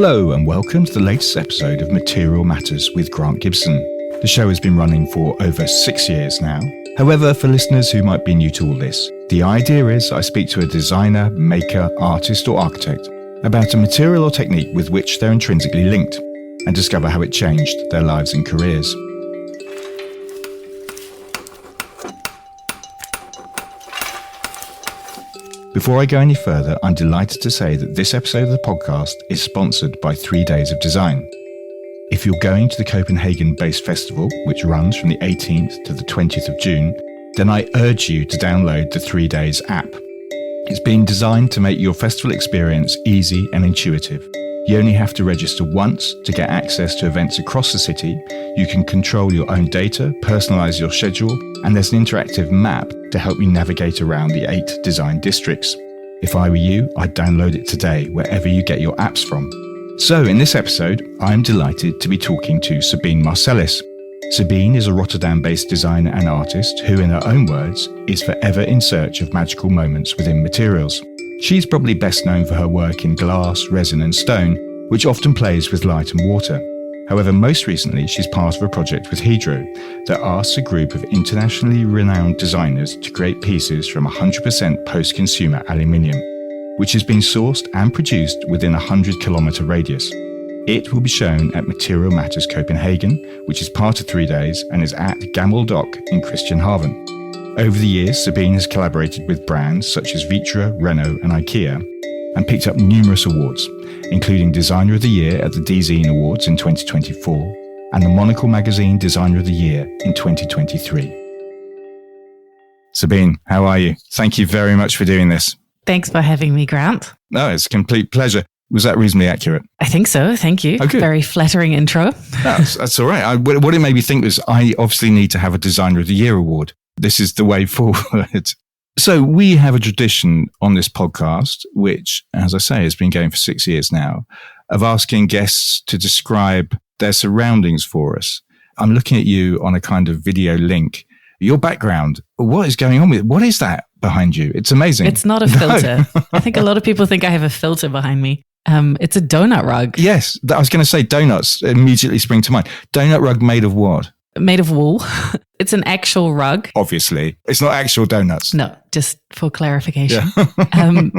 Hello and welcome to the latest episode of Material Matters with Grant Gibson. The show has been running for over 6 years now. However, for listeners who might be new to all this, the idea is I speak to a designer, maker, artist or architect about a material or technique with which they're intrinsically linked and discover how it changed their lives and careers. Before I go any further, I'm delighted to say that this episode of the podcast is sponsored by 3 Days of Design. If you're going to the Copenhagen-based festival, which runs from the 18th to the 20th of June, then I urge you to download the 3 Days app. It's been designed to make your festival experience easy and intuitive. You only have to register once to get access to events across the city. You can control your own data, personalize your schedule, and there's an interactive map to help you navigate around the 8 design districts. If I were you, I'd download it today, wherever you get your apps from. So in this episode, I'm delighted to be talking to Sabine Marcelis. Sabine is a Rotterdam-based designer and artist who, in her own words, is forever in search of magical moments within materials. She's probably best known for her work in glass, resin and stone, which often plays with light and water. However, most recently, she's part of a project with Hydro that asks a group of internationally renowned designers to create pieces from 100% post-consumer aluminium, which has been sourced and produced within a 100-kilometre radius. It will be shown at Material Matters Copenhagen, which is part of 3 Days and is at Gammel Dok in Christianshavn. Over the years, Sabine has collaborated with brands such as Vitra, Renault and IKEA and picked up numerous awards, including Designer of the Year at the Dezeen Awards in 2024 and the Monocle magazine Designer of the Year in 2023. Sabine, how are you? Thank you very much for doing this. Thanks for having me, Grant. No, it's a complete pleasure. Was that reasonably accurate? I think so. Thank you. Oh, good. Very flattering intro. That's all right. What it made me think was I obviously need to have a Designer of the Year award. This is the way forward. So we have a tradition on this podcast, which, as I say, has been going for 6 years now, of asking guests to describe their surroundings for us. I'm looking at you on a kind of video link. Your background, what is going on with it? What is that behind you? It's amazing. It's not a filter. No. I think a lot of people think I have a filter behind me. It's a donut rug. Yes, I was going to say donuts immediately spring to mind. Donut rug made of what? Made of wool. It's an actual rug. Obviously. It's not actual donuts. No, just for clarification.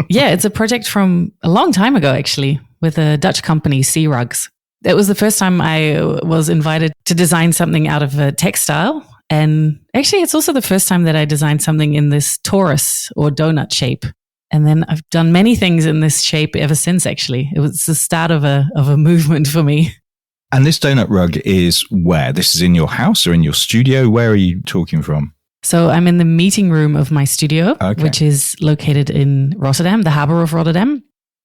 Yeah. It's a project from a long time ago, actually, with a Dutch company, Sea Rugs. It was the first time I was invited to design something out of a textile. And actually, it's also the first time that I designed something in this torus or donut shape. And then I've done many things in this shape ever since, actually. It was the start of a movement for me. And this donut rug is where? This is in your house or in your studio? Where are you talking from? So I'm in the meeting room of my studio, which is located in Rotterdam, the harbour of Rotterdam.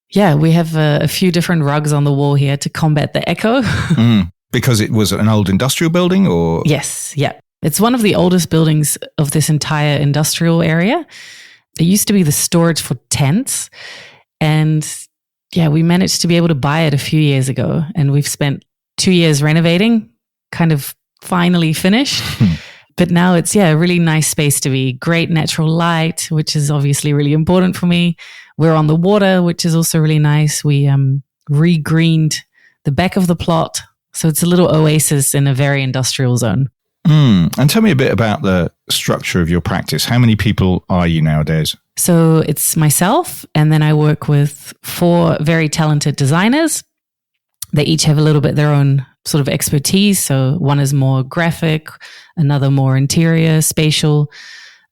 Yeah, we have a few different rugs on the wall here to combat the echo. Because it was an old industrial building or? Yes, yeah. It's one of the oldest buildings of this entire industrial area. It used to be the storage for tents. And yeah, we managed to be able to buy it a few years ago. And we've spent 2 years renovating, kind of finally finished. But now it's, a really nice space to be. Great natural light, which is obviously really important for me. We're on the water, which is also really nice. We re-greened the back of the plot. So it's a little oasis in a very industrial zone. And tell me a bit about the structure of your practice. How many people are you nowadays? So it's myself, and then I work with 4 very talented designers. They each have a little bit their own sort of expertise. So one is more graphic, another more interior, spatial,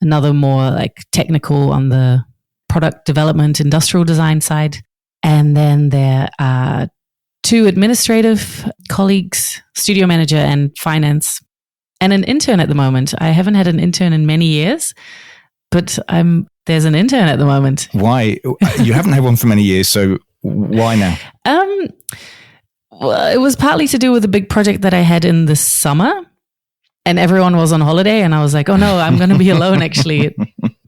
another more like technical on the product development, industrial design side. And then there are 2 administrative colleagues, studio manager and finance. And an intern at the moment. I haven't had an intern in many years, but there's an intern at the moment. Why? You haven't had one for many years, so why now? Well, it was partly to do with a big project that I had in the summer, and everyone was on holiday, and I was like, oh no, I'm going to be alone actually.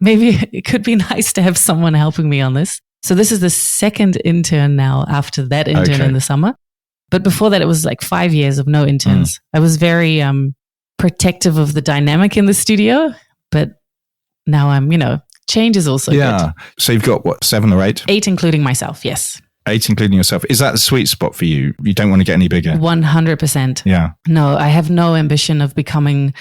Maybe it could be nice to have someone helping me on this. So this is the second intern now after that intern in the summer. But before that, it was like 5 years of no interns. I was very protective of the dynamic in the studio, but now I'm, change is also good. So you've got what, 7 or 8? 8, including myself. Yes. 8 including yourself. Is that the sweet spot for you? You don't want to get any bigger? 100%. Yeah. No, I have no ambition of becoming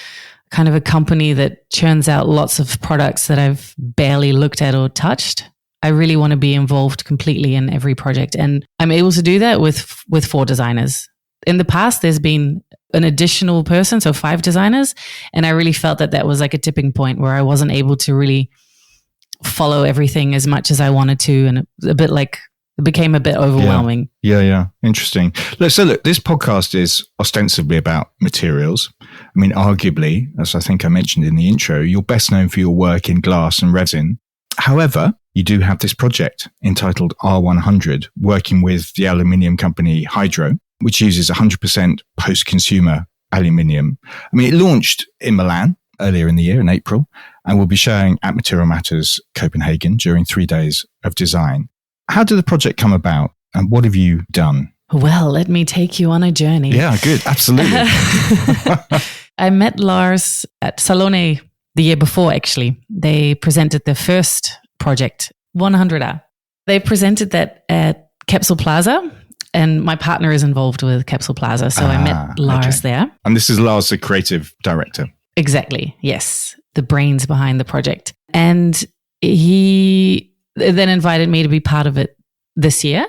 kind of a company that churns out lots of products that I've barely looked at or touched. I really want to be involved completely in every project. And I'm able to do that with 4 designers. In the past, there's been an additional person, so 5 designers. And I really felt that was like a tipping point where I wasn't able to really follow everything as much as I wanted to. And it became a bit overwhelming. Yeah. Interesting. So look, this podcast is ostensibly about materials. I mean, arguably, as I think I mentioned in the intro, you're best known for your work in glass and resin. However, you do have this project entitled R100, working with the aluminium company Hydro, which uses 100% post-consumer aluminium. I mean, it launched in Milan earlier in the year, in April, and will be showing at Material Matters Copenhagen during 3 days of design. How did the project come about, and what have you done? Well, let me take you on a journey. Yeah, good. Absolutely. I met Lars at Salone the year before, actually. They presented their first project, 100A. They presented that at Capsule Plaza, and my partner is involved with Capsule Plaza, so I met Lars there. And this is Lars, the creative director. Exactly, yes. The brains behind the project. And he then invited me to be part of it this year.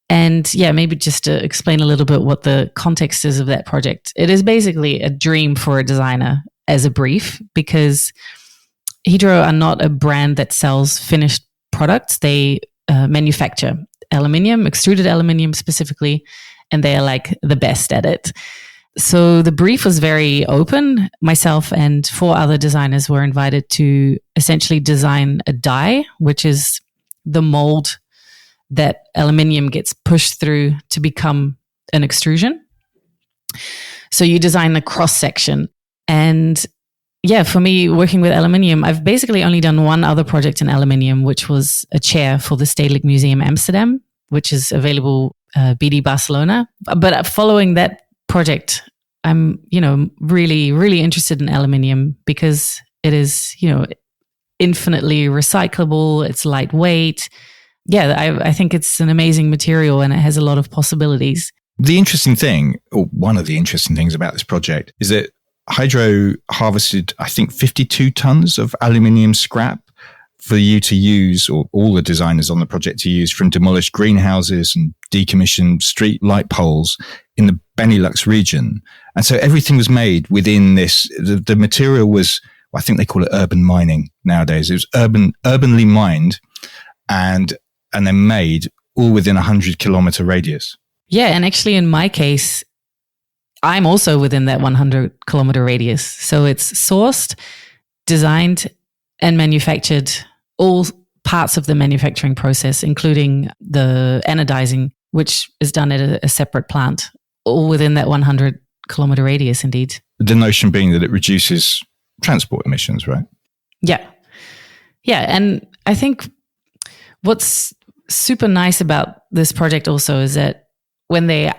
And yeah, maybe just to explain a little bit what the context is of that project. It is basically a dream for a designer as a brief, because Hydro are not a brand that sells finished products. They manufacture aluminium, extruded aluminium specifically, and they are like the best at it. So the brief was very open. Myself and 4 other designers were invited to essentially design a die, which is the mold that aluminium gets pushed through to become an extrusion. So you design the cross section. And yeah, for me, working with aluminium, I've basically only done one other project in aluminium, which was a chair for the Stedelijk Museum Amsterdam, which is available BD Barcelona. But following that project, I'm, really, really interested in aluminium because it is, infinitely recyclable. It's lightweight. Yeah, I think it's an amazing material and it has a lot of possibilities. The interesting thing, or one of the interesting things about this project, is that Hydro harvested, I think, 52 tons of aluminium scrap for you to use, or all the designers on the project to use, from demolished greenhouses and decommissioned street light poles in the Benelux region. And so everything was made within this. The material was, I think they call it urban mining nowadays. It was urbanly mined and then made all within a 100-kilometer radius. Yeah, and actually in my case, I'm also within that 100-kilometer radius. So it's sourced, designed, and manufactured, all parts of the manufacturing process, including the anodizing, which is done at a separate plant, all within that 100-kilometer radius, indeed. The notion being that it reduces transport emissions, right? Yeah. Yeah, and I think what's super nice about this project also is that when they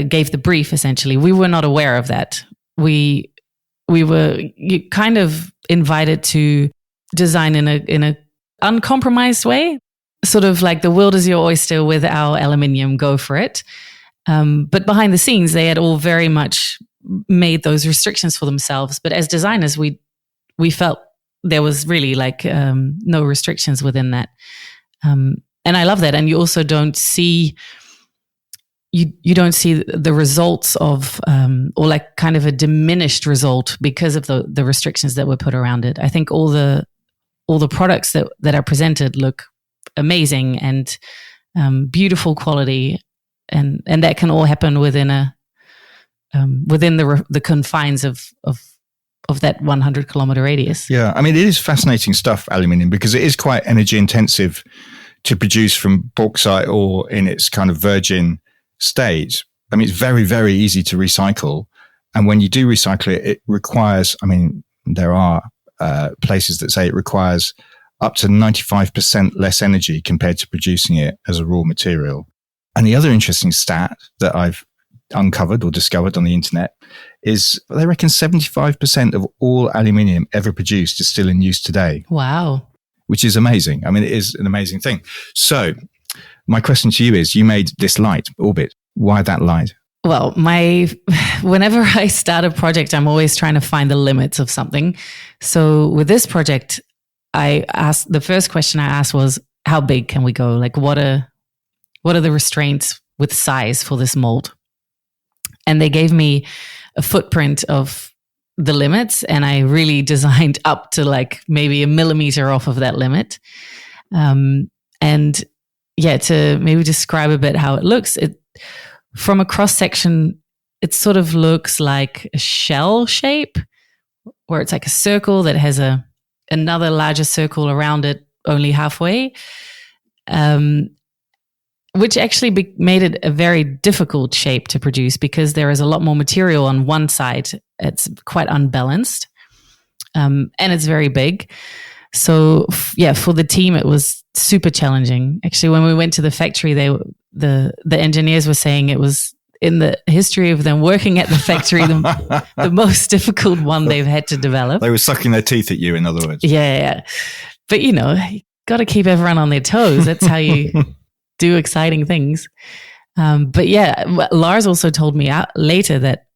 gave the brief, essentially, we were not aware of that. We were kind of invited to design in a uncompromised way, sort of like the world is your oyster with our aluminium, go for it. But behind the scenes, they had all very much made those restrictions for themselves. But as designers, we felt there was really like no restrictions within that. And I love that. And you also don't see you don't see the results of or like kind of a diminished result because of the restrictions that were put around it. I think all the products that are presented look amazing and beautiful quality, and that can all happen within the confines of that 100-kilometer radius. Yeah, I mean, it is fascinating stuff, aluminium, because it is quite energy intensive to produce from bauxite or in its kind of virgin state. I mean, it's very, very easy to recycle. And when you do recycle it, it requires, I mean, there are places that say it requires up to 95% less energy compared to producing it as a raw material. And the other interesting stat that I've uncovered or discovered on the internet is they reckon 75% of all aluminium ever produced is still in use today. Wow. Which is amazing. I mean, it is an amazing thing. So My question to you is, you made this light, Orbit. Why that light? Well, whenever I start a project, I'm always trying to find the limits of something. So with this project, the first question I asked was, how big can we go? Like, what are the restraints with size for this mold? And they gave me a footprint of the limits, and I really designed up to like maybe a millimeter off of that limit. And yeah, to maybe describe a bit how it looks, from a cross section, it sort of looks like a shell shape, where it's like a circle that has another larger circle around it, only halfway, which actually made it a very difficult shape to produce because there is a lot more material on one side. It's quite unbalanced, and it's very big. So yeah, for the team, it was super challenging. Actually, when we went to the factory, the engineers were saying it was, in the history of them working at the factory, the most difficult one they've had to develop. They were sucking their teeth at you, in other words. Yeah. But you got to keep everyone on their toes. That's how you do exciting things. But yeah, Lars also told me later that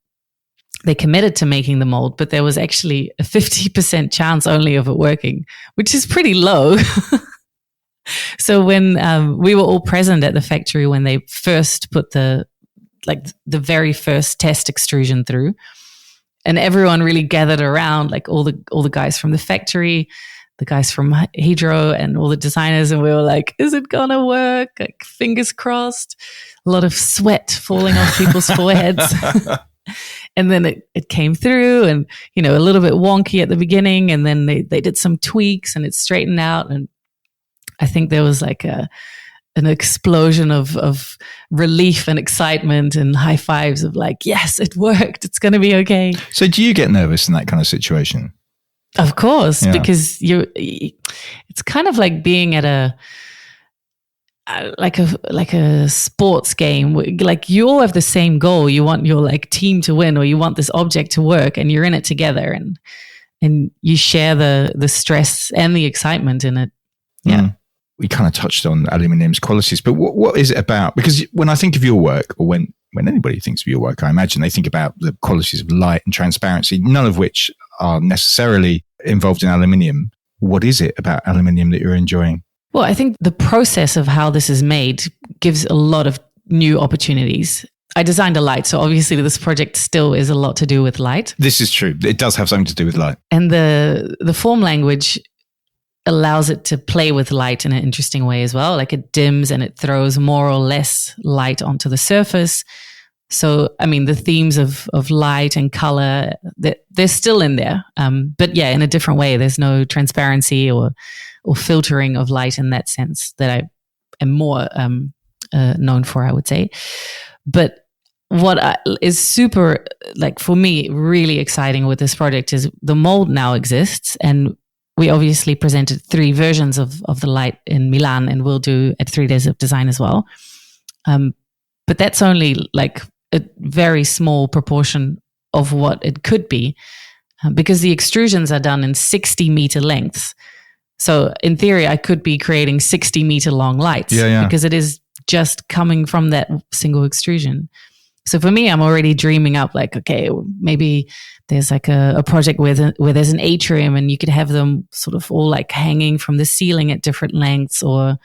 they committed to making the mold, but there was actually a 50% chance only of it working, which is pretty low. So when we were all present at the factory when they first put the very first test extrusion through, and everyone really gathered around, like all the guys from the factory, the guys from Hydro, and all the designers, and we were like, is it gonna work? Like, fingers crossed. A lot of sweat falling off people's foreheads. And then it came through, and a little bit wonky at the beginning, and then they did some tweaks and it straightened out, and I think there was like an explosion of relief and excitement and high fives of like, yes, it worked. It's going to be okay. So do you get nervous in that kind of situation? Of course, because it's kind of like being at a sports game. Like, you all have the same goal. You want your like team to win, or you want this object to work, and you're in it together, and you share the stress and the excitement in it. Yeah. We kind of touched on aluminium's qualities, but what is it about? Because when I think of your work, or when anybody thinks of your work, I imagine they think about the qualities of light and transparency, none of which are necessarily involved in aluminium. What is it about aluminium that you're enjoying? Well, I think the process of how this is made gives a lot of new opportunities. I designed a light, so obviously this project still is a lot to do with light. This is true. It does have something to do with light. And the form language allows it to play with light in an interesting way as well. Like, it dims and it throws more or less light onto the surface. So, I mean, the themes of light and color, they're still in there. But yeah, in a different way. There's no transparency or filtering of light in that sense that I am more known for, I would say. But what is super, like, for me, really exciting with this project is the mold now exists, and we obviously presented 3 versions of the light in Milan, and we'll do at 3 Days of Design as well. But that's only like a very small proportion of what it could be, because the extrusions are done in 60-meter lengths. So in theory, I could be creating 60-meter long lights because it is just coming from that single extrusion. So for me, I'm already dreaming up like, okay, maybe there's like a project where there's an atrium, and you could have them sort of all like hanging from the ceiling at different lengths, or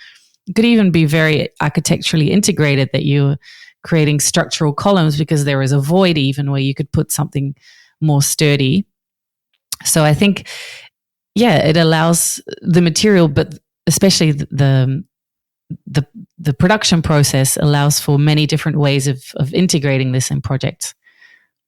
it could even be very architecturally integrated, that you're creating structural columns because there is a void even where you could put something more sturdy. So I think, it allows the material, but especially the production process allows for many different ways of integrating this in projects,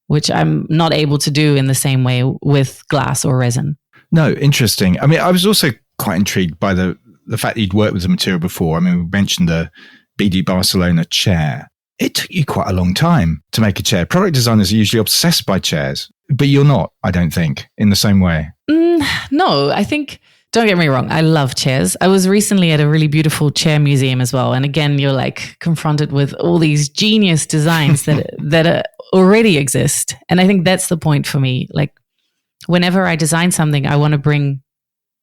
which I'm not able to do in the same way with glass or resin. No, interesting. I mean, I was also quite intrigued by the fact that you'd worked with the material before. I mean, we mentioned the BD Barcelona chair. It took you quite a long time to make a chair. Product designers are usually obsessed by chairs, but you're not, I don't think, in the same way. No, I think, don't get me wrong, I love chairs. I was recently at a really beautiful chair museum as well. And again, you're like confronted with all these genius designs that already exist. And I think that's the point for me. Like, whenever I design something, I want to bring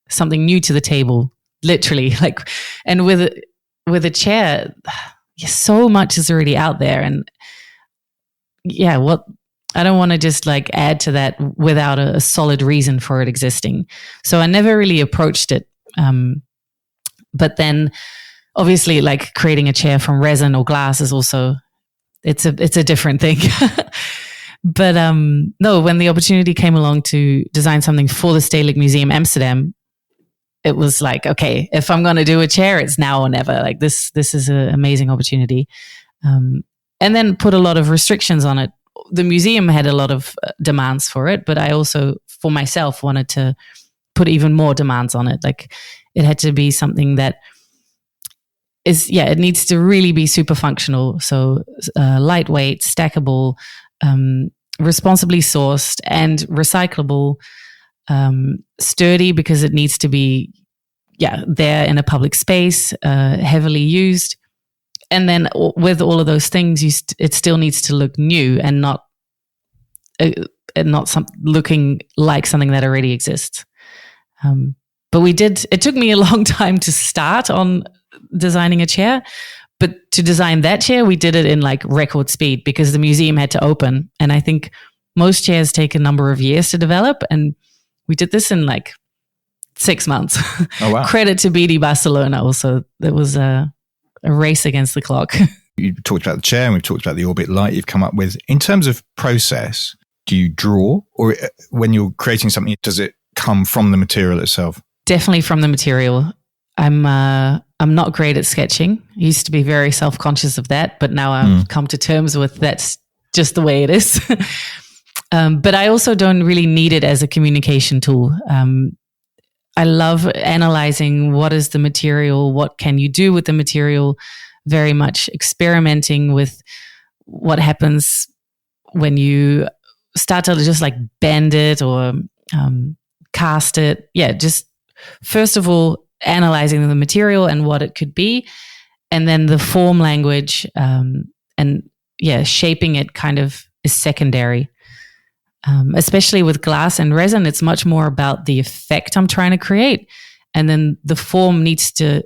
something new to the table, literally. Like, and with with a chair, so much is already out there. And I don't want to just like add to that without a solid reason for it existing. So I never really approached it. But then obviously like creating a chair from resin or glass is also, it's a different thing. But no, when the opportunity came along to design something for the Stedelijk Museum Amsterdam, it was like, okay, if I'm going to do a chair, it's now or never. Like this is an amazing opportunity. And then put a lot of restrictions on it. The museum had a lot of demands for it, but I also, for myself, wanted to put even more demands on it. Like it had to be something that it needs to really be super functional. So lightweight, stackable, responsibly sourced and recyclable, sturdy because it needs to be, there in a public space, heavily used. And then with all of those things, it still needs to look new and not looking like something that already exists. But it took me a long time to start on designing a chair, but to design that chair, we did it in like record speed because the museum had to open. And I think most chairs take a number of years to develop. And we did this in like 6 months. Oh, wow. Credit to BD Barcelona also. It was a race against the clock. You talked about the chair and we've talked about the Orbit Light you've come up with. In terms of process, do you draw, or when you're creating something, does it come from the material itself? Definitely from the material. I'm not great at sketching. I used to be very self-conscious of that, but now I've come to terms with that's just the way it is. But I also don't really need it as a communication tool. I love analyzing what is the material, what can you do with the material, very much experimenting with what happens when you start to just like bend it or cast it. Yeah, just first of all, analyzing the material and what it could be, and then the form language shaping it kind of is secondary. Especially with glass and resin, it's much more about the effect I'm trying to create. And then the form needs to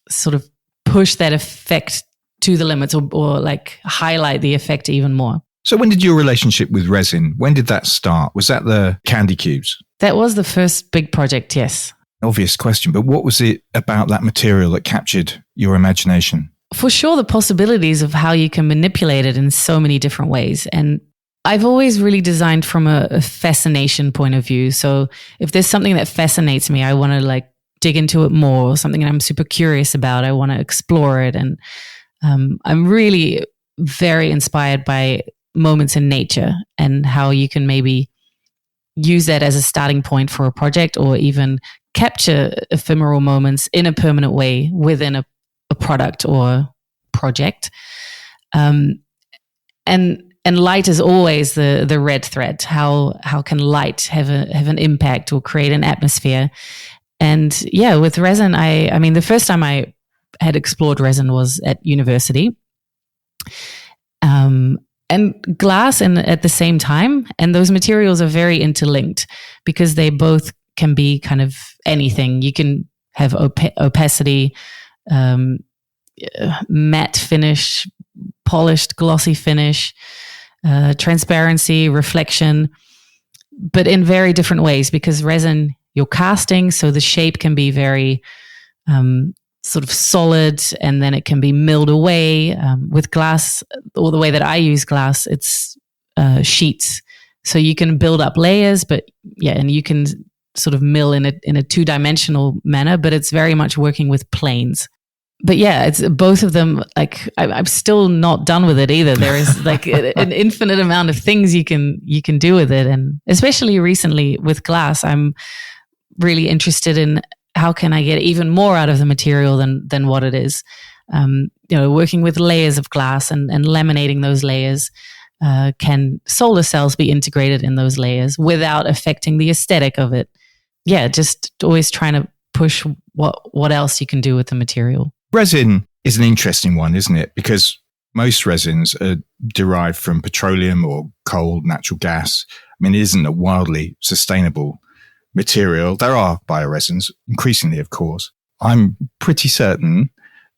sort of push that effect to the limits or like highlight the effect even more. So when did your relationship with resin, when did that start? Was that the candy cubes? That was the first big project, yes. Obvious question, but what was it about that material that captured your imagination? For sure, the possibilities of how you can manipulate it in so many different ways. And I've always really designed from a fascination point of view. So if there's something that fascinates me, I want to like dig into it more, something that I'm super curious about. I want to explore it. And I'm really very inspired by moments in nature and how you can maybe use that as a starting point for a project or even capture ephemeral moments in a permanent way within a product or project. And light is always the red thread. How can light have an impact or create an atmosphere? And yeah, with resin, I mean, the first time I had explored resin was at university, and glass, and at the same time. And those materials are very interlinked because they both can be kind of anything. You can have opacity, matte finish, polished, glossy finish, transparency, reflection, but in very different ways because resin, you're casting, so the shape can be very sort of solid and then it can be milled away. With glass, or the way that I use glass, it's sheets. So you can build up layers, but and you can sort of mill in a two-dimensional manner, but it's very much working with planes. But yeah, it's both of them. Like I'm still not done with it either. There is like an infinite amount of things you can do with it, and especially recently with glass, I'm really interested in how can I get even more out of the material than what it is. Working with layers of glass and laminating those layers. Can solar cells be integrated in those layers without affecting the aesthetic of it? Yeah, just always trying to push what else you can do with the material. Resin is an interesting one, isn't it? Because most resins are derived from petroleum or coal, natural gas. I mean, it isn't a wildly sustainable material. There are bioresins, increasingly, of course. I'm pretty certain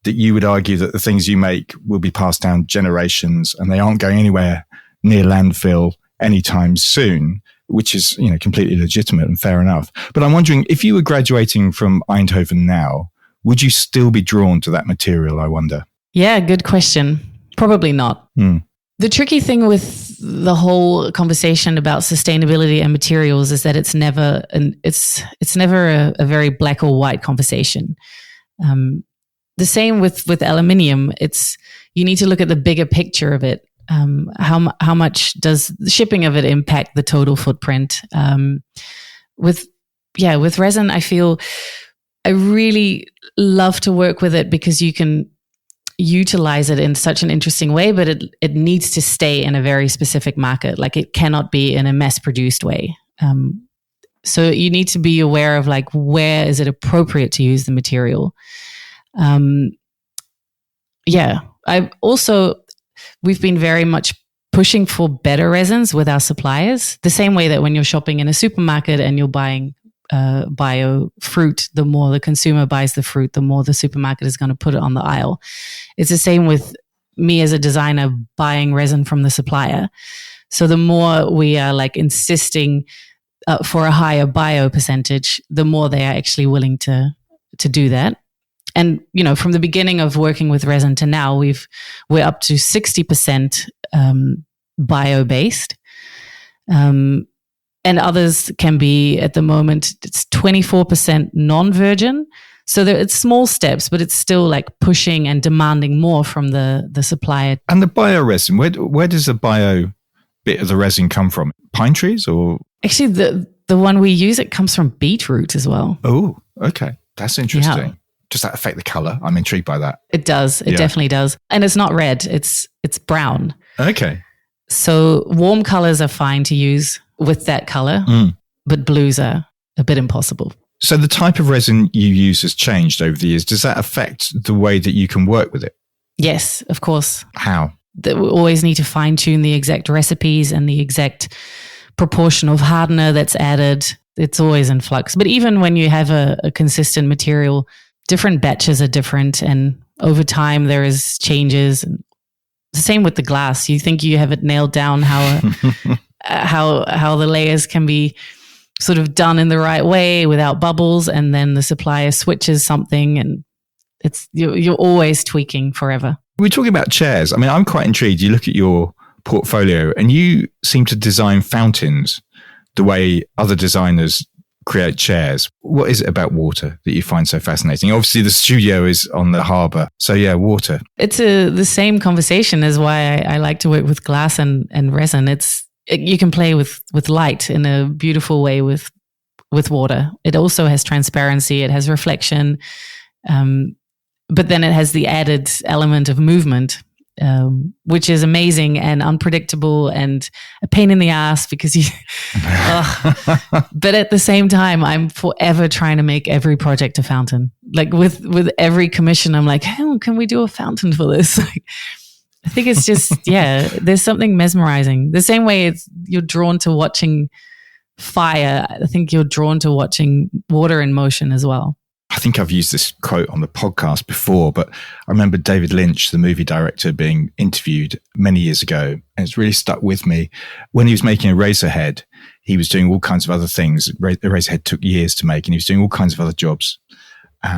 that you would argue that the things you make will be passed down generations and they aren't going anywhere near landfill anytime soon, which is, completely legitimate and fair enough. But I'm wondering, if you were graduating from Eindhoven now, would you still be drawn to that material, I wonder? Yeah, good question. Probably not. The tricky thing with the whole conversation about sustainability and materials is that it's never a very black or white conversation. The same with aluminium. You need to look at the bigger picture of it. How much does the shipping of it impact the total footprint? With resin, I feel I really love to work with it because you can utilize it in such an interesting way, but it needs to stay in a very specific market. Like, it cannot be in a mass-produced way. So you need to be aware of where is it appropriate to use the material. We've been very much pushing for better resins with our suppliers, the same way that when you're shopping in a supermarket and you're buying bio fruit, the more the consumer buys the fruit, the more the supermarket is going to put it on the aisle. It's the same with me as a designer buying resin from the supplier. So the more we are insisting for a higher bio percentage, the more they are actually willing to do that. And, from the beginning of working with resin to now, we're up to 60% bio-based. And others can be, at the moment, it's 24% non-virgin. So it's small steps, but it's still pushing and demanding more from the supplier. And the bio resin, where does the bio bit of the resin come from? Pine trees or? Actually, the one we use, it comes from beetroot as well. Oh, okay. That's interesting. Yeah. Does that affect the color? I'm intrigued by that. It does. It definitely does. And it's not red. It's brown. Okay. So warm colors are fine to use with that color, but blues are a bit impossible. So the type of resin you use has changed over the years. Does that affect the way that you can work with it? Yes, of course. How? That we always need to fine tune the exact recipes and the exact proportion of hardener that's added. It's always in flux. But even when you have a consistent material, different batches are different, and over time there is changes. The same with the glass. You think you have it nailed down how the layers can be sort of done in the right way without bubbles, and then the supplier switches something, and you're always tweaking forever. We're talking about chairs. I mean, I'm quite intrigued. You look at your portfolio and you seem to design fountains the way other designers create chairs. What is it about water that you find so fascinating? Obviously, the studio is on the harbour. So yeah, water. It's the same conversation as why I like to work with glass and resin. You can play with light in a beautiful way with water. It also has transparency. It has reflection. But then it has the added element of movement, which is amazing and unpredictable and a pain in the ass because but at the same time, I'm forever trying to make every project a fountain. With every commission, I'm like, hey, can we do a fountain for this? I think it's just, there's something mesmerizing. The same way you're drawn to watching fire, I think you're drawn to watching water in motion as well. I think I've used this quote on the podcast before, but I remember David Lynch, the movie director, being interviewed many years ago, and it's really stuck with me. When he was making Eraserhead, he was doing all kinds of other things. Eraserhead took years to make, and he was doing all kinds of other jobs.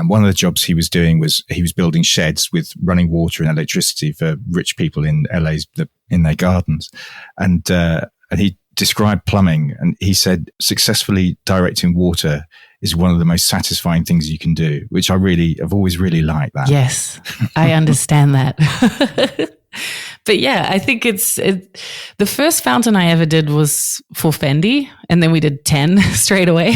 One of the jobs he was doing was he was building sheds with running water and electricity for rich people in LA in their gardens. And he described plumbing, and he said successfully directing water is one of the most satisfying things you can do, which I've always really liked that. Yes, I understand that. But yeah, I think the first fountain I ever did was for Fendi, and then we did 10 straight away.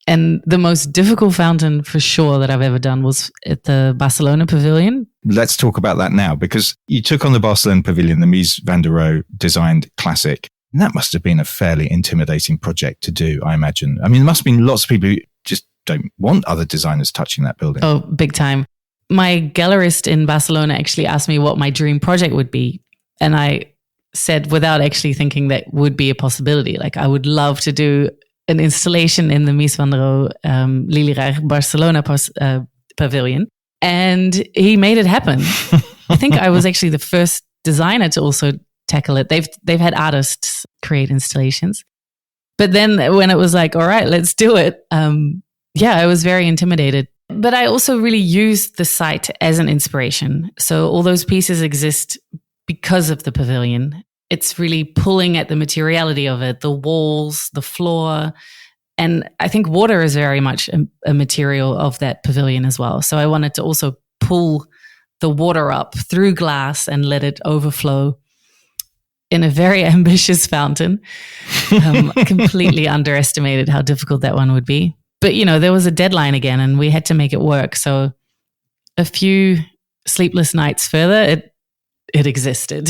And the most difficult fountain for sure that I've ever done was at the Barcelona Pavilion. Let's talk about that now, because you took on the Barcelona Pavilion, the Mies van der Rohe designed classic. And that must have been a fairly intimidating project to do, I imagine. I mean, there must have been lots of people who just don't want other designers touching that building. Oh, big time. My gallerist in Barcelona actually asked me what my dream project would be. And I said, without actually thinking that would be a possibility, I would love to do an installation in the Mies van der Rohe Lilirijk Barcelona Pavilion. and he made it happen. I think I was actually the first designer to also tackle it. They've had artists create installations. But then when it was like, all right, let's do it. I was very intimidated. But I also really used the site as an inspiration. So all those pieces exist because of the pavilion. It's really pulling at the materiality of it, the walls, the floor. And I think water is very much a material of that pavilion as well. So I wanted to also pull the water up through glass and let it overflow in a very ambitious fountain. Completely underestimated how difficult that one would be. But, there was a deadline again and we had to make it work. So a few sleepless nights further, it existed.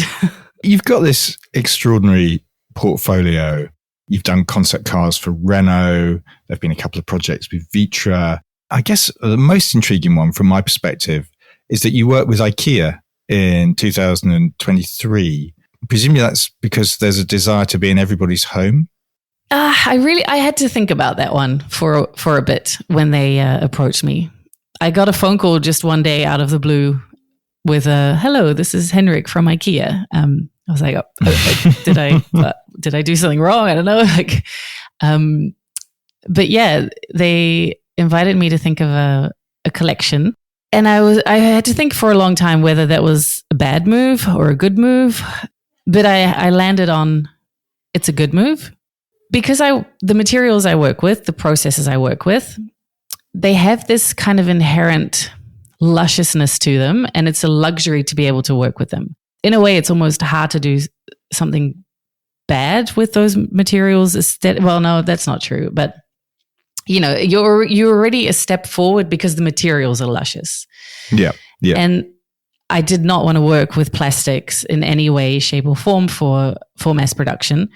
You've got this extraordinary portfolio. You've done concept cars for Renault. There have been a couple of projects with Vitra. I guess the most intriguing one from my perspective is that you worked with IKEA in 2023. Presumably that's because there's a desire to be in everybody's home. I had to think about that one for a bit when they approached me. I got a phone call just one day out of the blue with hello, this is Henrik from IKEA. I was like, did I do something wrong? I don't know. But yeah, they invited me to think of a collection. And I had to think for a long time whether that was a bad move or a good move. But I landed on it's a good move because the materials I work with, the processes I work with, they have this kind of inherent lusciousness to them, and it's a luxury to be able to work with them. In a way, it's almost hard to do something bad with those materials. Well, no, that's not true. But you're already a step forward because the materials are luscious. Yeah. And I did not want to work with plastics in any way, shape, or form for mass production.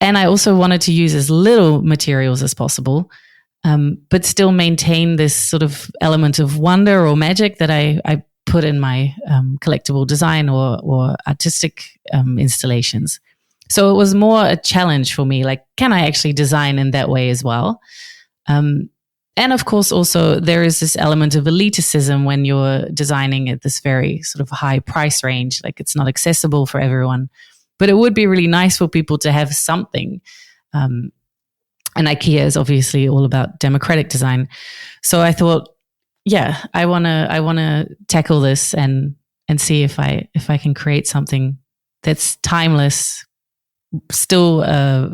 And I also wanted to use as little materials as possible, but still maintain this sort of element of wonder or magic that I put in my collectible design or artistic installations. So it was more a challenge for me, like, can I actually design in that way as well? And of course, also there is this element of elitism when you're designing at this very sort of high price range. Like it's not accessible for everyone, but it would be really nice for people to have something. And IKEA is obviously all about democratic design. So I thought, yeah, I wanna tackle this and see if I can create something that's timeless, still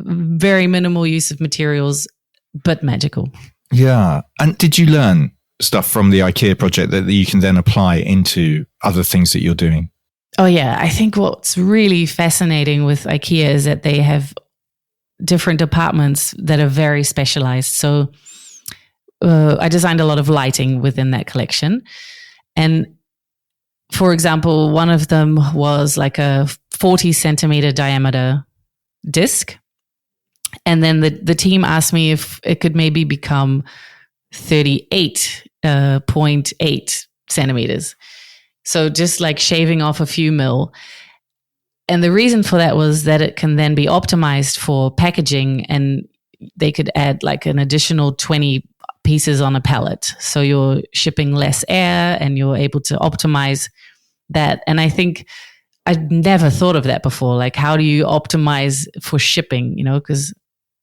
very minimal use of materials, but magical. Yeah. And did you learn stuff from the IKEA project that you can then apply into other things that you're doing? Oh, yeah. I think what's really fascinating with IKEA is that they have different departments that are very specialized. So I designed a lot of lighting within that collection. And for example, one of them was like a 40 centimeter diameter disc. And then the team asked me if it could maybe become 38.8 centimeters. So just like shaving off a few mil. And the reason for that was that it can then be optimized for packaging, and they could add like an additional 20 pieces on a pallet. So you're shipping less air and you're able to optimize that. And I think I'd never thought of that before. Like, how do you optimize for shipping? Because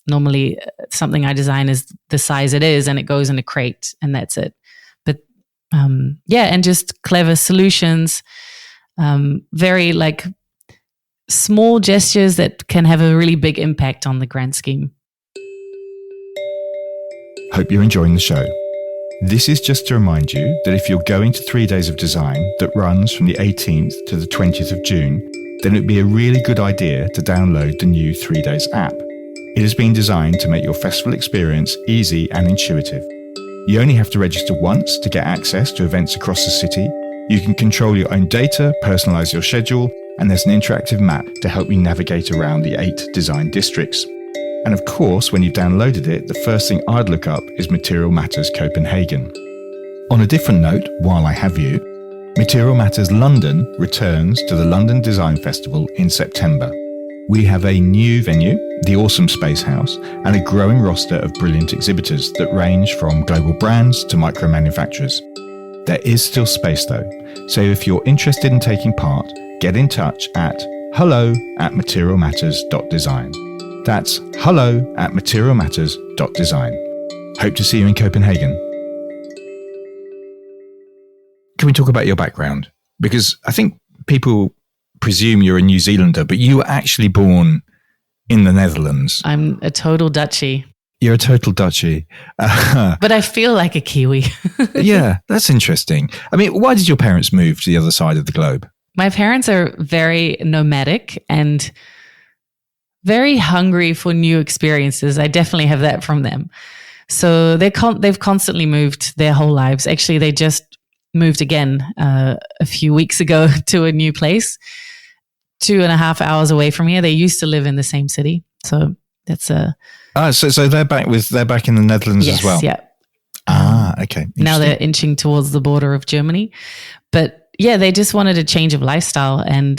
normally something I design is the size it is and it goes in a crate and that's it. But and just clever solutions, very like small gestures that can have a really big impact on the grand scheme. Hope you're enjoying the show. This is just to remind you that if you're going to 3 days of design that runs from the 18th to the 20th of June, then it would be a really good idea to download the new 3 Days app. It has been designed to make your festival experience easy and intuitive. You only have to register once to get access to events across the city. You can control your own data, personalize your schedule, and there's an interactive map to help you navigate around the 8 design districts. And of course, when you've downloaded it, the first thing I'd look up is Material Matters Copenhagen. On a different note, while I have you, Material Matters London returns to the London Design Festival in September. We have a new venue, the Awesome Space House, and a growing roster of brilliant exhibitors that range from global brands to micro manufacturers. There is still space though, so if you're interested in taking part, get in touch at hello@materialmatters.design. That's hello@materialmatters.design. Hope to see you in Copenhagen. Can we talk about your background? Because I think people presume you're a New Zealander, but you were actually born in the Netherlands. I'm a total Dutchie. You're a total Dutchie. But I feel like a Kiwi. Yeah, that's interesting. I mean, why did your parents move to the other side of the globe? My parents are very nomadic and very hungry for new experiences. I definitely have that from them. So they've constantly moved their whole lives. Actually, they just moved again a few weeks ago to a new place, 2.5 hours away from here. They used to live in the same city. So that's a... So they're back in the Netherlands as well? Yeah. Okay. Now they're inching towards the border of Germany. But yeah, they just wanted a change of lifestyle. And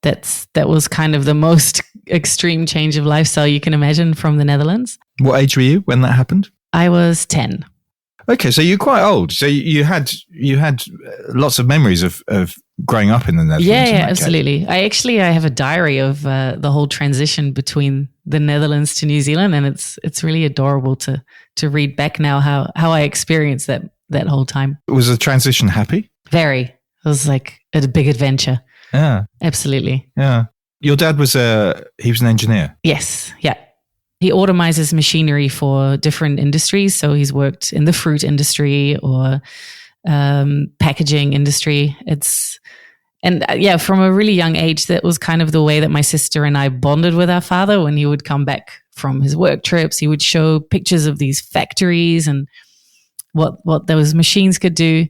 that was kind of the most extreme change of lifestyle you can imagine from the Netherlands. What age were you when that happened? I was 10. Okay, so you're quite old. So you had lots of memories of growing up in the Netherlands. Yeah, absolutely. I have a diary of the whole transition between the Netherlands to New Zealand, and it's really adorable to read back now how I experienced that whole time. Was the transition happy? Very. It was like a big adventure. Yeah, absolutely. Yeah, your dad was an engineer. Yes, yeah. He automizes machinery for different industries. So he's worked in the fruit industry or packaging industry. From a really young age, that was kind of the way that my sister and I bonded with our father. When he would come back from his work trips, he would show pictures of these factories and what those machines could do.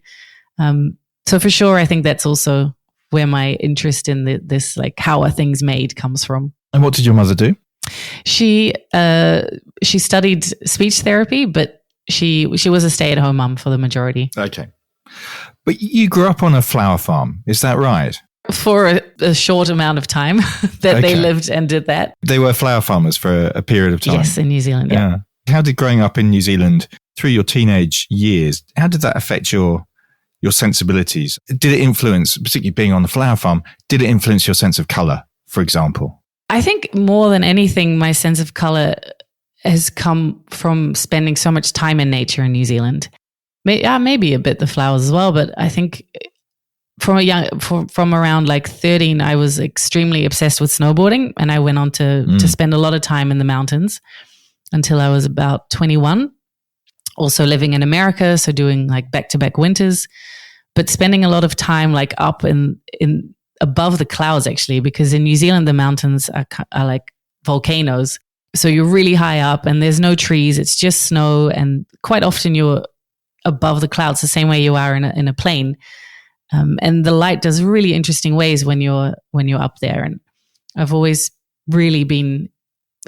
So for sure, I think that's also where my interest in this, like, how are things made, comes from. And what did your mother do? She studied speech therapy, but she was a stay-at-home mum for the majority. Okay. But you grew up on a flower farm, is that right? For a short amount of time that they lived and did that. They were flower farmers for a period of time? Yes, in New Zealand, yeah. How did growing up in New Zealand through your teenage years, how did that affect your sensibilities? Did it influence, particularly being on the flower farm, did it influence your sense of colour, for example? I think more than anything, my sense of colour has come from spending so much time in nature in New Zealand. Maybe a bit the flowers as well, but I think from around like 13, I was extremely obsessed with snowboarding, and I went on to spend a lot of time in the mountains until I was about 21. Also living in America, so doing like back-to-back winters, but spending a lot of time like up in above the clouds, actually, because in New Zealand, the mountains are like volcanoes. So you're really high up and there's no trees. It's just snow. And quite often you're above the clouds the same way you are in a plane. And the light does really interesting ways when you're up there. And I've always really been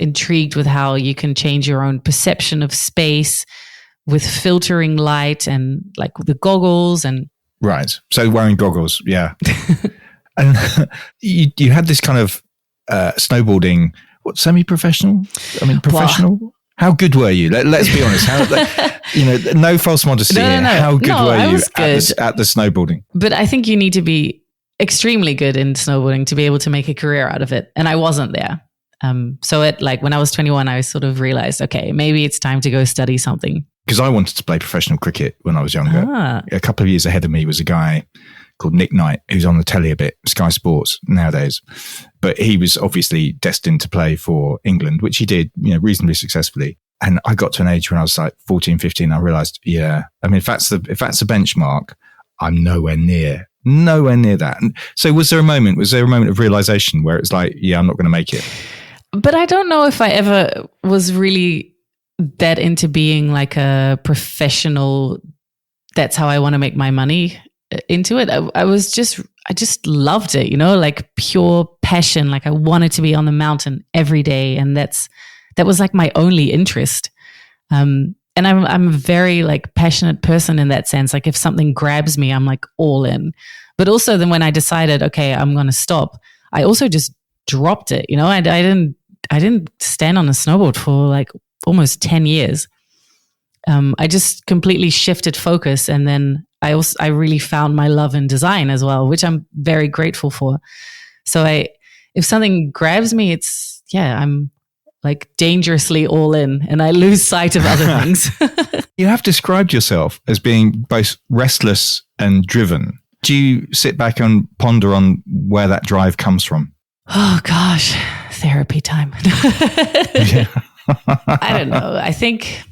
intrigued with how you can change your own perception of space with filtering light and like the goggles and... Right. So wearing goggles. Yeah. And you had this kind of snowboarding, semi-professional? I mean, professional? Wow. How good were you? Let's be honest. No false modesty here. No. How good were you at the snowboarding? But I think you need to be extremely good in snowboarding to be able to make a career out of it. And I wasn't there. So when I was 21, I sort of realized, okay, maybe it's time to go study something. Because I wanted to play professional cricket when I was younger. A couple of years ahead of me was a guy called Nick Knight, who's on the telly a bit, Sky Sports nowadays. But he was obviously destined to play for England, which he did, reasonably successfully. And I got to an age when I was like 14, 15, I realized, if that's the benchmark, I'm nowhere near that. And so was there a moment of realization where it's like, I'm not going to make it? But I don't know if I ever was really that into being like a professional, that's how I want to make my money into it. I just loved it, like pure passion. Like I wanted to be on the mountain every day. And that was like my only interest. And I'm a very like passionate person in that sense. Like if something grabs me, I'm like all in. But also then when I decided, okay, I'm going to stop, I also just dropped it. I didn't stand on a snowboard for like almost 10 years. I just completely shifted focus. And then I really found my love in design as well, which I'm very grateful for. So if something grabs me, I'm like dangerously all in, and I lose sight of other things. You have described yourself as being both restless and driven. Do you sit back and ponder on where that drive comes from? Oh gosh, therapy time. I don't know. I think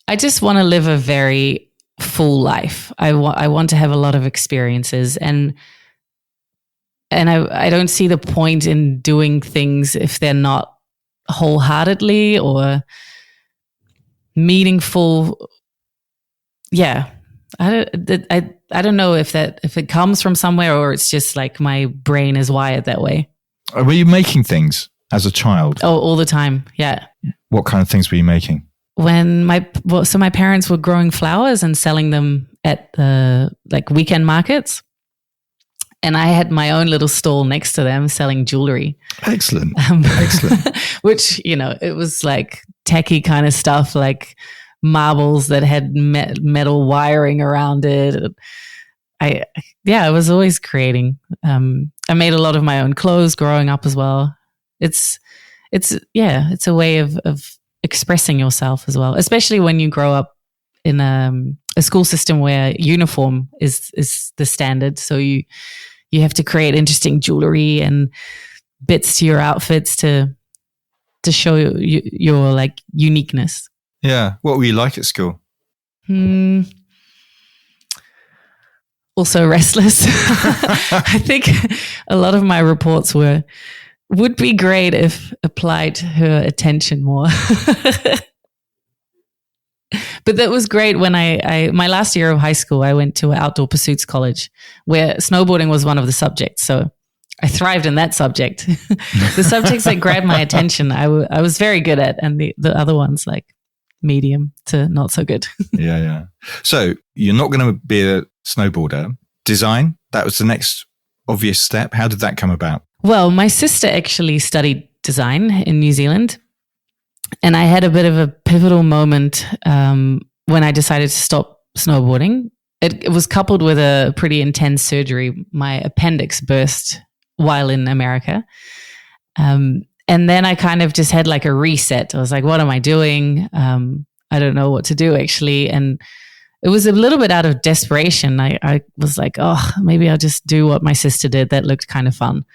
I just want to live a very full life. I want to have a lot of experiences, and I don't see the point in doing things if they're not wholeheartedly or meaningful. Yeah. I don't know if it comes from somewhere or it's just like my brain is wired that way. Were you making things as a child? Oh, all the time. Yeah. What kind of things were you making? My parents were growing flowers and selling them at the like weekend markets. And I had my own little stall next to them selling jewelry. Excellent. Excellent. Which, it was like techie kind of stuff, like marbles that had metal wiring around it. I was always creating. I made a lot of my own clothes growing up as well. It's a way of expressing yourself as well, especially when you grow up in a school system where uniform is the standard. So you have to create interesting jewelry and bits to your outfits to show your like uniqueness. Yeah. What were you like at school? Also restless. I think a lot of my reports would be great if applied her attention more. But that was great when my last year of high school, I went to an outdoor pursuits college where snowboarding was one of the subjects. So I thrived in that subject. The subjects that grabbed my attention, I was very good at, and the other ones like medium to not so good. Yeah. So you're not going to be a snowboarder. Design, that was the next obvious step. How did that come about? Well, my sister actually studied design in New Zealand. And I had a bit of a pivotal moment when I decided to stop snowboarding. It was coupled with a pretty intense surgery. My appendix burst while in America. And then I kind of just had like a reset. I was like, what am I doing? I don't know what to do actually. And it was a little bit out of desperation. I was like, oh, maybe I'll just do what my sister did. That looked kind of fun.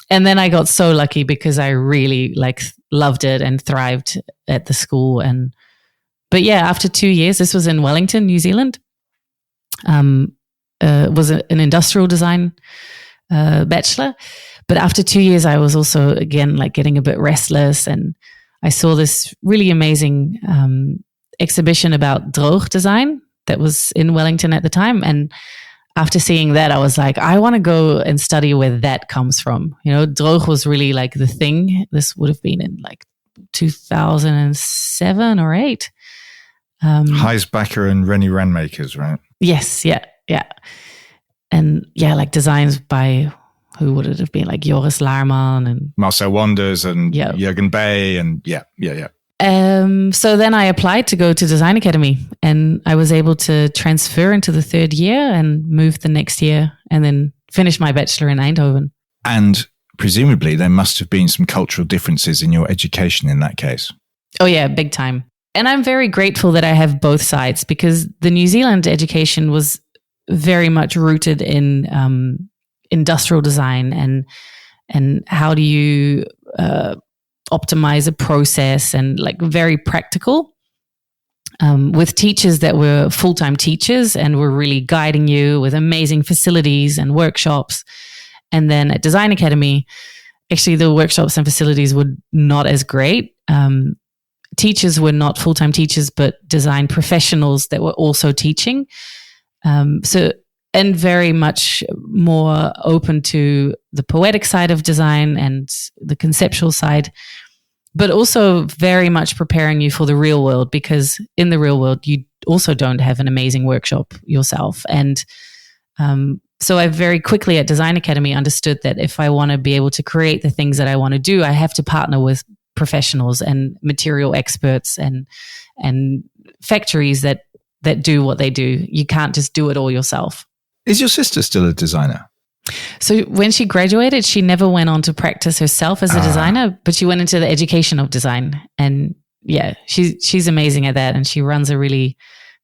And then I got so lucky because I really loved it and thrived at the school. But yeah, after 2 years, this was in Wellington, New Zealand. It was an industrial design bachelor. But after 2 years, I was also again getting a bit restless, and I saw this really amazing exhibition about droog design that was in Wellington at the time. And after seeing that, I was like, I want to go and study where that comes from. Droog was really like the thing. This would have been in 2007 or 8. Heisbacher and Rennie Ranmakers, right? Yes, yeah. And designs by, who would it have been? Like Joris Laarman and Marcel Wanders and Jürgen Bay and yeah. So then I applied to go to Design Academy, and I was able to transfer into the third year and move the next year and then finish my bachelor in Eindhoven. And presumably there must have been some cultural differences in your education in that case. Oh yeah, big time. And I'm very grateful that I have both sides, because the New Zealand education was very much rooted in industrial design and how do you optimize a process, and very practical, with teachers that were full-time teachers and were really guiding you with amazing facilities and workshops. And then at Design Academy, actually the workshops and facilities were not as great. Teachers were not full-time teachers, but design professionals that were also teaching. And very much more open to the poetic side of design and the conceptual side, but also very much preparing you for the real world, because in the real world, you also don't have an amazing workshop yourself. And so I very quickly at Design Academy understood that if I want to be able to create the things that I want to do, I have to partner with professionals and material experts and factories that do what they do. You can't just do it all yourself. Is your sister still a designer? So when she graduated, she never went on to practice herself as a designer, but she went into the education of design. And yeah, she's amazing at that. And she runs a really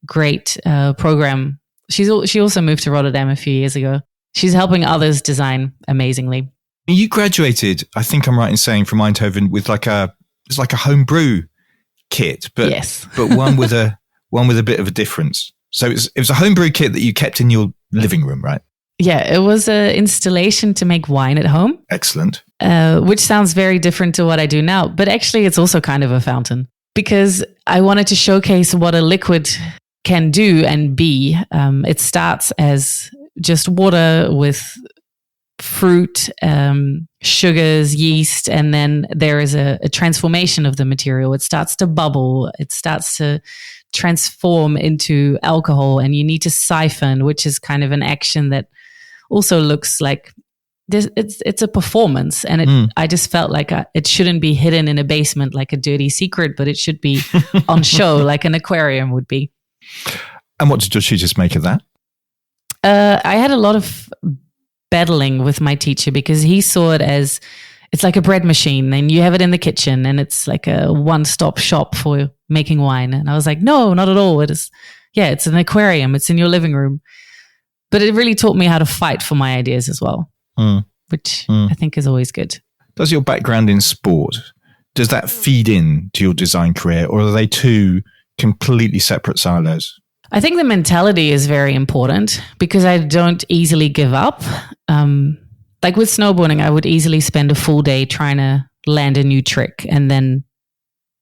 great program. She also moved to Rotterdam a few years ago. She's helping others design amazingly. You graduated, I think I'm right in saying, from Eindhoven with it's like a homebrew kit, but yes. but one with a bit of a difference. So it was a homebrew kit that you kept in your living room, right? Yeah, it was an installation to make wine at home. Excellent. Which sounds very different to what I do now, but actually it's also kind of a fountain because I wanted to showcase what a liquid can do and be. It starts as just water with fruit, sugars, yeast, and then there is a transformation of the material. It starts to bubble. It starts to transform into alcohol, and you need to siphon, which is kind of an action that also looks like it's a performance. And I just felt like it shouldn't be hidden in a basement like a dirty secret, but it should be on show like an aquarium would be. And what did she just make of that? I had a lot of battling with my teacher because he saw it as it's like a bread machine and you have it in the kitchen and it's like a one-stop shop for making wine. And I was like, no, not at all. It's an aquarium. It's in your living room. But it really taught me how to fight for my ideas as well, which I think is always good. Does your background in sport, does that feed in to your design career, or are they two completely separate silos? I think the mentality is very important because I don't easily give up. Like with snowboarding, I would easily spend a full day trying to land a new trick. And then,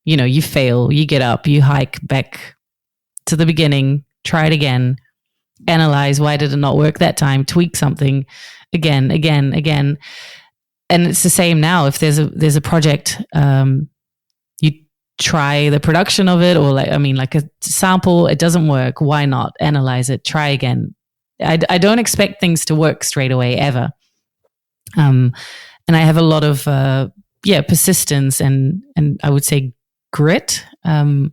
you fail, you get up, you hike back to the beginning, try it again, analyze why did it not work that time, tweak something again. And it's the same now. If there's a project, you try the production of it, or like a sample, it doesn't work. Why not analyze it? Try again. I don't expect things to work straight away ever. And I have a lot of persistence and I would say grit. And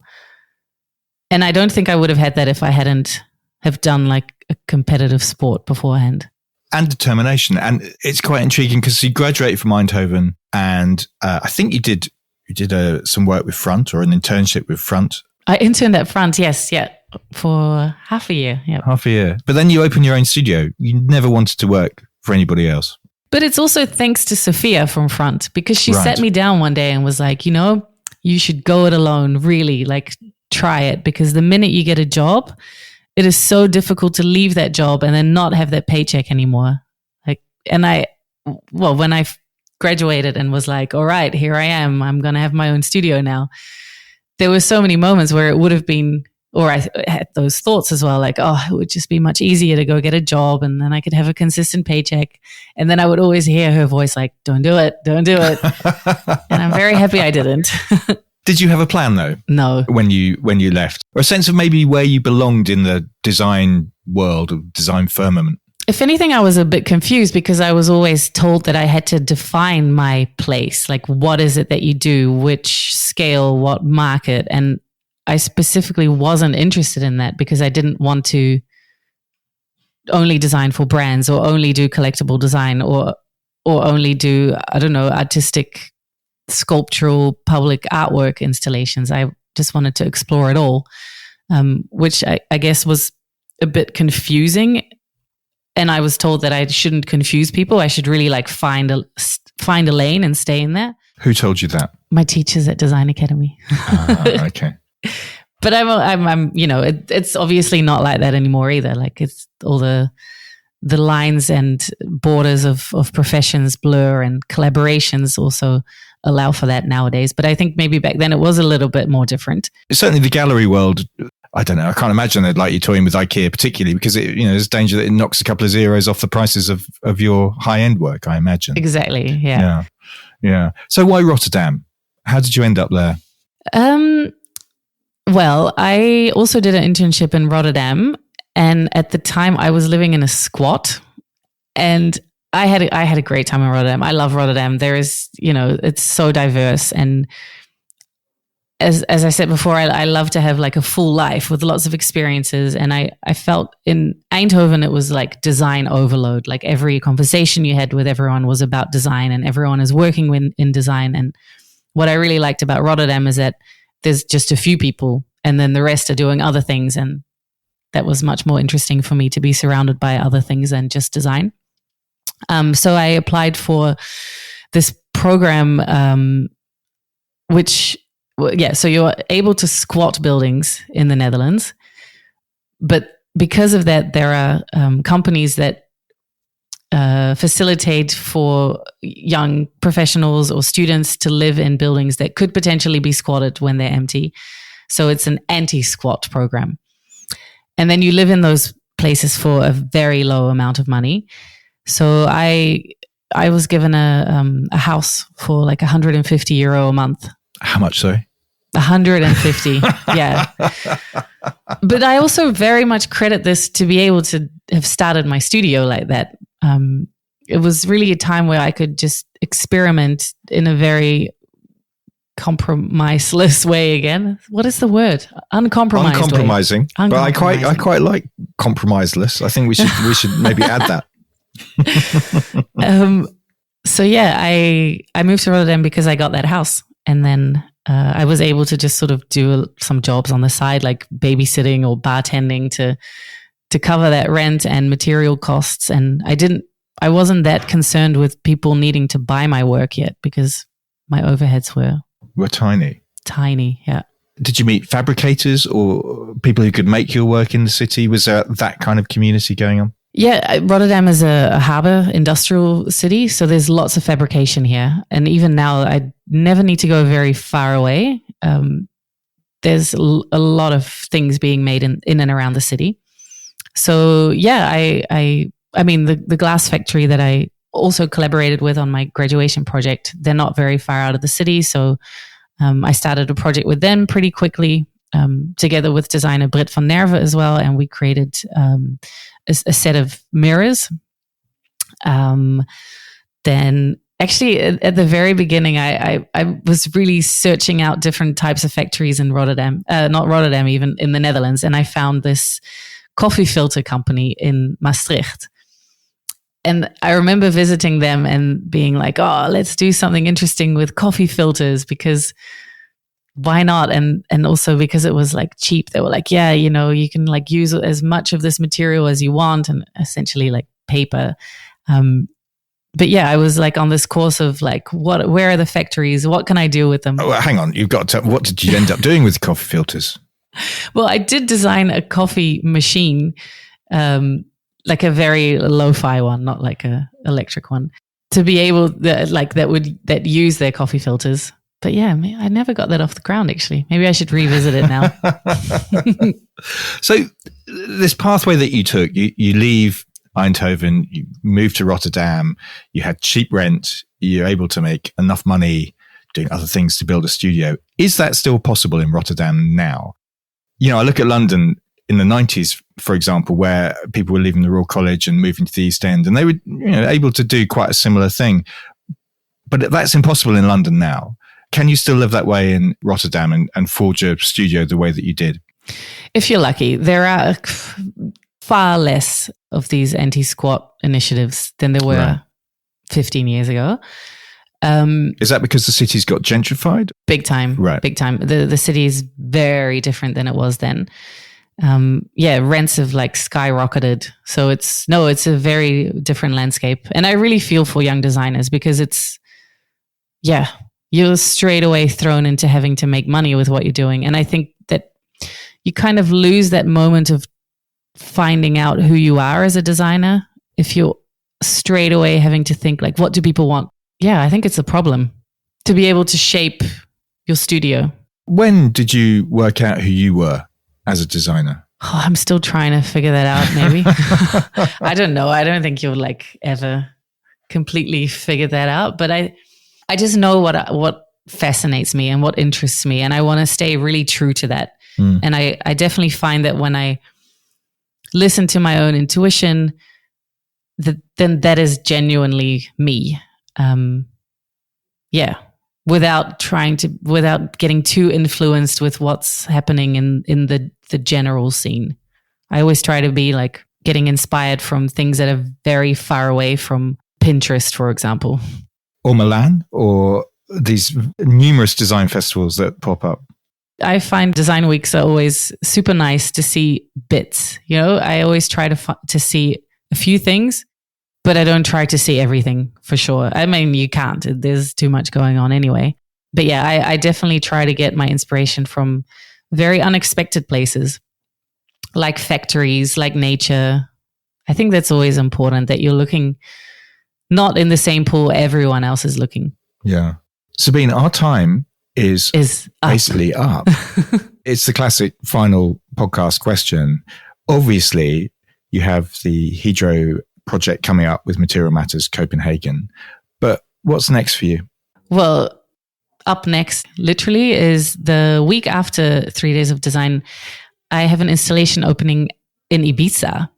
I don't think I would have had that if I hadn't have done like a competitive sport beforehand. And determination. And it's quite intriguing because you graduated from Eindhoven, and I think you did some work with Front, or an internship with Front. I interned at Front, yes, for half a year. Yeah, half a year. But then you opened your own studio. You never wanted to work for anybody else. But it's also thanks to Sophia from Front, because she sat me down one day and was like, you should go it alone, really, like try it, because the minute you get a job, it is so difficult to leave that job and then not have that paycheck anymore. When I graduated and was like, all right, here I am, I'm going to have my own studio now. There were so many moments where it would have been, or I had those thoughts as well, like, oh, it would just be much easier to go get a job and then I could have a consistent paycheck. And then I would always hear her voice like, don't do it. And I'm very happy I didn't. Did you have a plan though? No. When you left, or a sense of maybe where you belonged in the design world, or design firmament? If anything, I was a bit confused because I was always told that I had to define my place. Like, what is it that you do? Which scale? What market? And I specifically wasn't interested in that because I didn't want to only design for brands, or only do collectible design, or only do, I don't know, artistic, sculptural, public artwork installations. I just wanted to explore it all, which I guess was a bit confusing. And I was told that I shouldn't confuse people. I should really like find a lane and stay in there. Who told you that? My teachers at Design Academy. Okay. But I'm it's obviously not like that anymore either. Like, it's all the lines and borders of professions blur, and collaborations also allow for that nowadays. But I think maybe back then it was a little bit more different. Certainly the gallery world, I don't know, I can't imagine they'd like you toying with IKEA particularly, because there's a danger that it knocks a couple of zeros off the prices of your high-end work, I imagine. Exactly, yeah. Yeah. So why Rotterdam? How did you end up there? Well, I also did an internship in Rotterdam, and at the time I was living in a squat, and I had a great time in Rotterdam. I love Rotterdam. There is, it's so diverse, and as I said before, I love to have like a full life with lots of experiences. And I felt in Eindhoven, it was like design overload. Like every conversation you had with everyone was about design, and everyone is working in design. And what I really liked about Rotterdam is that there's just a few people, and then the rest are doing other things. And that was much more interesting for me to be surrounded by other things than just design. So I applied for this program, so you're able to squat buildings in the Netherlands. But because of that, there are companies that facilitate for young professionals or students to live in buildings that could potentially be squatted when they're empty. So it's an anti-squat program. And then you live in those places for a very low amount of money. So I was given a house for like €150 a month. How much, sorry? 150, yeah. But I also very much credit this to be able to have started my studio like that. It was really a time where I could just experiment in a very compromiseless way again. What is the word? Uncompromising. But I quite like compromiseless. I think we should maybe add that. So yeah, I moved to Rotterdam because I got that house, and then I was able to just sort of do some jobs on the side, like babysitting or bartending to cover that rent and material costs. And I wasn't that concerned with people needing to buy my work yet, because my overheads were tiny. Tiny, yeah. Did you meet fabricators or people who could make your work in the city? Was there that kind of community going on? Yeah, Rotterdam is a harbour industrial city, so there's lots of fabrication here. And even now, I never need to go very far away. There's a lot of things being made in and around the city. So yeah, I mean, the glass factory that I also collaborated with on my graduation project, they're not very far out of the city. So I started a project with them pretty quickly, together with designer Britt van Nerve as well. And we created a set of mirrors. Then actually at the very beginning, I was really searching out different types of factories in Rotterdam, not Rotterdam, even in the Netherlands. And I found this coffee filter company in Maastricht. And I remember visiting them and being like, oh, let's do something interesting with coffee filters, because why not? And also because it was like cheap. They were like, yeah, you can like use as much of this material as you want, and essentially like paper. But yeah, I was like on this course of like, where are the factories? What can I do with them? Oh, hang on. You've got to, what did you end up doing with the coffee filters? Well, I did design a coffee machine, like a very lo-fi one, not like a electric one, to be able that use their coffee filters. But yeah, I never got that off the ground, actually. Maybe I should revisit it now. So this pathway that you took, you leave Eindhoven, you move to Rotterdam, you had cheap rent, you're able to make enough money doing other things to build a studio. Is that still possible in Rotterdam now? I look at London in the 90s, for example, where people were leaving the Royal College and moving to the East End, and they were able to do quite a similar thing. But that's impossible in London now. Can you still live that way in Rotterdam and forge a studio the way that you did? If you're lucky. There are far less of these anti-squat initiatives than there were 15 years ago. Is that because the city's got gentrified? Big time. Right. Big time. The city is very different than it was then. Rents have like skyrocketed. So it's a very different landscape. And I really feel for young designers, because you're straight away thrown into having to make money with what you're doing. And I think that you kind of lose that moment of finding out who you are as a designer if you're straight away having to think like, what do people want? Yeah, I think it's a problem to be able to shape your studio. When did you work out who you were as a designer? Oh, I'm still trying to figure that out, maybe. I don't know. I don't think you'll like ever completely figure that out. But I just know what fascinates me and what interests me. And I want to stay really true to that. And I definitely find that when I listen to my own intuition, then that is genuinely me. without getting too influenced with what's happening in the general scene. I always try to be like getting inspired from things that are very far away from Pinterest, for example. Or Milan, or these numerous design festivals that pop up. I find design weeks are always super nice to see bits. You know, I always try to see a few things, but I don't try to see everything for sure. I mean, you can't. There's too much going on anyway. But yeah, I definitely try to get my inspiration from very unexpected places, like factories, like nature. I think that's always important, that you're looking not in the same pool everyone else is looking. Yeah. Sabine, our time is basically up. It's the classic final podcast question. Obviously, you have the Hydro project coming up with Material Matters Copenhagen, but what's next for you? Well, up next, literally, is the week after 3 days of design. I have an installation opening in Ibiza.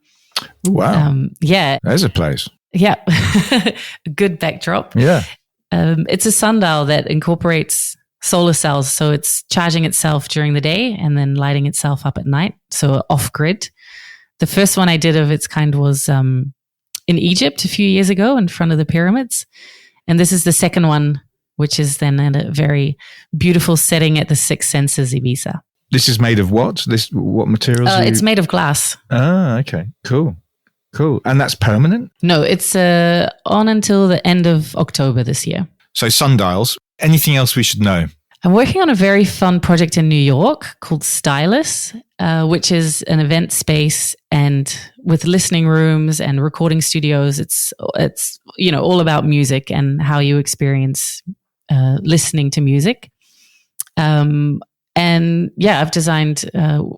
Wow. Yeah. There's a place. Yeah. A good backdrop. Yeah. It's a sundial that incorporates solar cells. So it's charging itself during the day and then lighting itself up at night. So off grid. The first one I did of its kind was in Egypt a few years ago in front of the pyramids. And this is the second one, which is then at a very beautiful setting at the Six Senses Ibiza. This is made of what? What materials? It's made of glass. Ah, okay. Cool. And that's permanent? No, it's on until the end of October this year. So sundials. Anything else we should know? I'm working on a very fun project in New York called Stylus, which is an event space and with listening rooms and recording studios. It's all about music and how you experience listening to music. And yeah, I've designed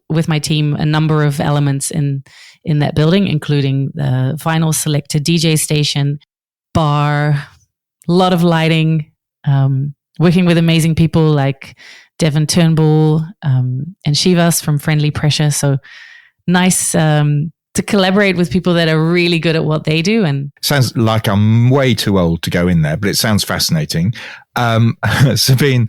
with my team a number of elements in that building, including the vinyl selector DJ station, bar, a lot of lighting, working with amazing people like Devon Turnbull and Shivas from Friendly Pressure. So nice to collaborate with people that are really good at what they do. And sounds like I'm way too old to go in there, but it sounds fascinating. Sabine,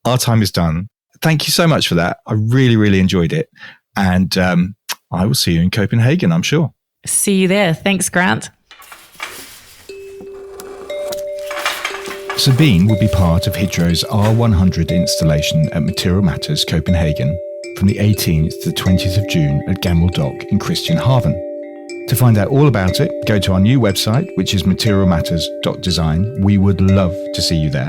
our time is done. Thank you so much for that. I really, really enjoyed it. And I will see you in Copenhagen, I'm sure. See you there. Thanks, Grant. Sabine will be part of Hydro's R100 installation at Material Matters Copenhagen from the 18th to the 20th of June at Gammel Dok in Christianshavn. To find out all about it, go to our new website, which is materialmatters.design. We would love to see you there.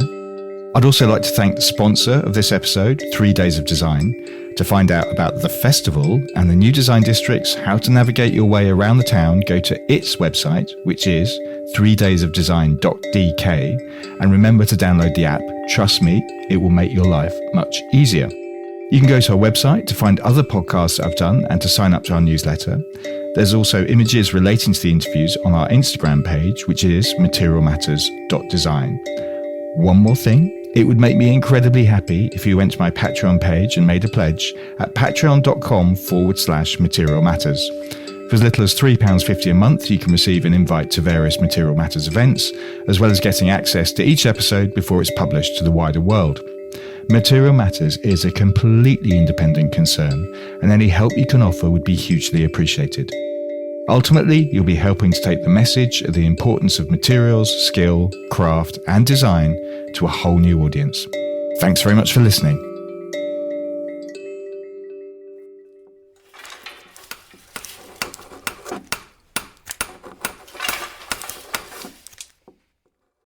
I'd also like to thank the sponsor of this episode, 3 Days of Design. To find out about the festival and the new design districts, how to navigate your way around the town, go to its website, which is 3daysofdesign.dk. And remember to download the app. Trust me, it will make your life much easier. You can go to our website to find other podcasts I've done and to sign up to our newsletter. There's also images relating to the interviews on our Instagram page, which is materialmatters.design. One more thing. It would make me incredibly happy if you went to my Patreon page and made a pledge at patreon.com/Material Matters. For as little as £3.50 a month, you can receive an invite to various Material Matters events, as well as getting access to each episode before it's published to the wider world. Material Matters is a completely independent concern, and any help you can offer would be hugely appreciated. Ultimately, you'll be helping to take the message of the importance of materials, skill, craft, and design to a whole new audience. Thanks very much for listening.